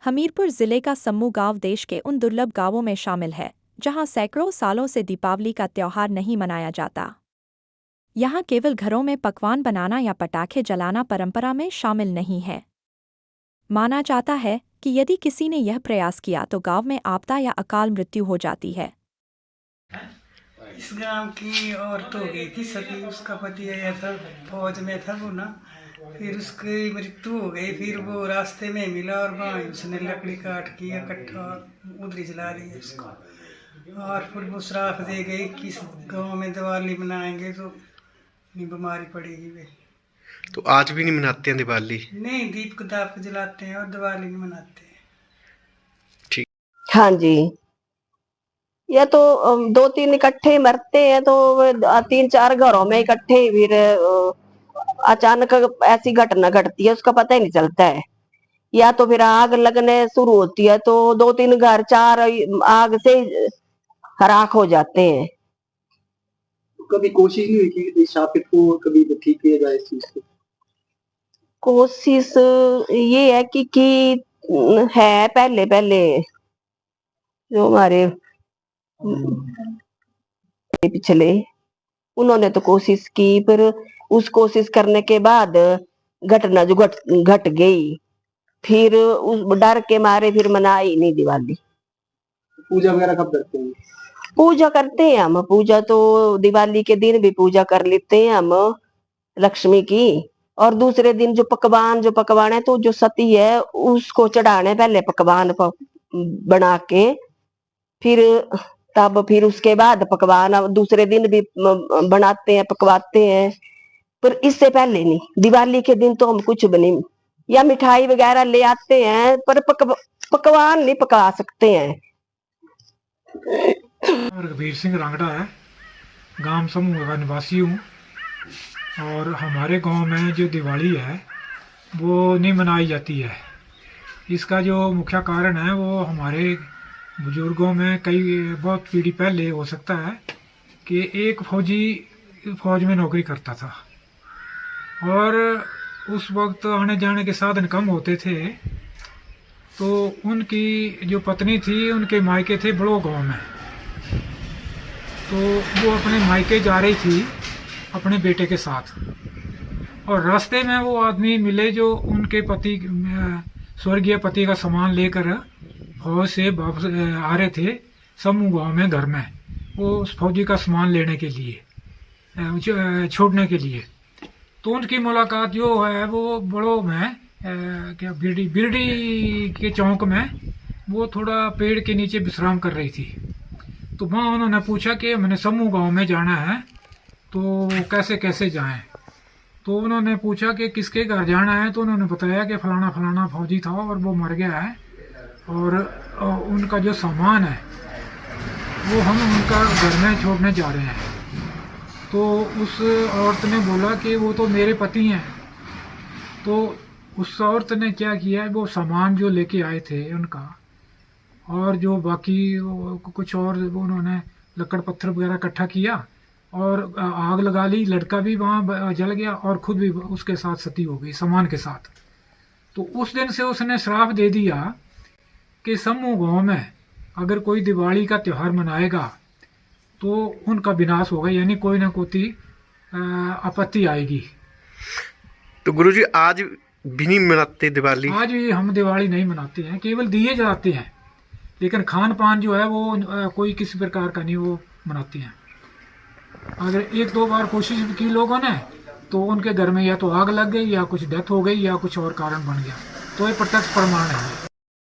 हमीरपुर जिले का सम्मू गांव देश के उन दुर्लभ गांवों में शामिल है जहां सैकड़ों सालों से दीपावली का त्योहार नहीं मनाया जाता। यहां केवल घरों में पकवान बनाना या पटाखे जलाना परंपरा में शामिल नहीं है। माना जाता है कि यदि किसी ने यह प्रयास किया तो गांव में आपदा या अकाल मृत्यु हो जाती है। इस गांव की औरत हो गई थी सती, उसका पति आया था, फौज में था वो ना। फिर उसकी मृत्यु हो गई, फिर वो रास्ते में मिला और वहाँ उसने लकड़ी काट के इकट्ठा उधरी जला दी उसको। और फिर वो श्राप दे गई कि इस गाँव में दिवाली मनाएंगे तो नहीं बीमारी पड़ेगी वे। तो आज भी नहीं मनाते हैं दिवाली? नहीं, दीप दाप जलाते हैं और दिवाली नहीं मनाते हैं। ठीक। हाँ जी, ये तो दो तीन इकट्ठे मरते हैं तो तीन चार घरों में इकट्ठे फिर अचानक ऐसी घटना घटती है, उसका पता ही नहीं चलता है। या तो फिर आग लगने शुरू होती है तो दो तीन घर चार आग से राख हो जाते हैं। कभी कोशिश नहीं हुई कि इस शापित को कभी ठीक किया जाए इस चीज को? कोशिश ये है कि है पहले पहले जो हमारे पिछले उन्होंने तो कोशिश की, पर उस कोशिश करने के बाद घटना जो घट गई, फिर उस डर के मारे फिर मनाई नहीं दिवाली। पूजा वगैरह कब करते हैं? पूजा करते हैं हम, पूजा तो दिवाली के दिन भी पूजा कर लेते हैं हम लक्ष्मी की। और दूसरे दिन जो पकवान है तो जो सती है उसको चढ़ाने पहले पकवान बना के, फिर तब फिर उसके बाद पकवान दूसरे दिन भी बनाते हैं पकवाते हैं। पर इससे पहले नहीं, दिवाली के दिन तो हम कुछ भी नहीं, या मिठाई वगैरह ले आते हैं पर पकवान नहीं पका सकते हैं। रघुवीर सिंह रांगड़ा है, गांव समूह का निवासी हूँ। और हमारे गांव में जो दिवाली है वो नहीं मनाई जाती है। इसका जो मुख्य कारण है वो हमारे बुजुर्गों में बहुत पीढ़ी पहले हो सकता है कि एक फौजी फौज में नौकरी करता था और उस वक्त आने जाने के साधन कम होते थे, तो उनकी जो पत्नी थी उनके मायके थे बड़ो गांव में। तो वो अपने मायके जा रही थी अपने बेटे के साथ, और रास्ते में वो आदमी मिले जो उनके पति स्वर्गीय पति का सामान लेकर फौज से वापस आ रहे थे समूह गाँव में घर में, वो उस फौजी का सामान लेने के लिए छोड़ने के लिए। तो उनकी मुलाकात जो है वो बड़ों में क्या बिरडी के चौक में वो थोड़ा पेड़ के नीचे विश्राम कर रही थी। तो वहाँ उन्होंने पूछा कि मैंने समूह गांव में जाना है तो कैसे कैसे जाएं। तो उन्होंने पूछा कि किसके घर जाना है, तो उन्होंने बताया कि फलाना फलाना फौजी था और वो मर गया है और उनका जो सामान है वो हम उनका घर में छोड़ने जा रहे हैं। तो उस औरत ने बोला कि वो तो मेरे पति हैं। तो उस औरत ने क्या किया है, वो सामान जो लेके आए थे उनका और जो बाकी कुछ और उन्होंने लकड़ पत्थर वगैरह इकट्ठा किया और आग लगा ली। लड़का भी वहाँ जल गया और खुद भी उसके साथ सती हो गई सामान के साथ। तो उस दिन से उसने श्राप दे दिया कि समूह गाँव में अगर कोई दिवाली का त्यौहार मनाएगा तो उनका विनाश होगा, यानी कोई ना कोई आपत्ति आएगी। तो गुरुजी आज भी नहीं मनाते दिवाली? आज भी हम दिवाली नहीं मनाते हैं, केवल दिए जलाते हैं, लेकिन खान पान जो है वो कोई किसी प्रकार का नहीं वो मनाते हैं। अगर एक दो बार कोशिश की लोगों ने तो उनके घर में या तो आग लग गई या कुछ डेथ हो गई या कुछ और कारण बन गया, तो ये प्रत्यक्ष प्रमाण है।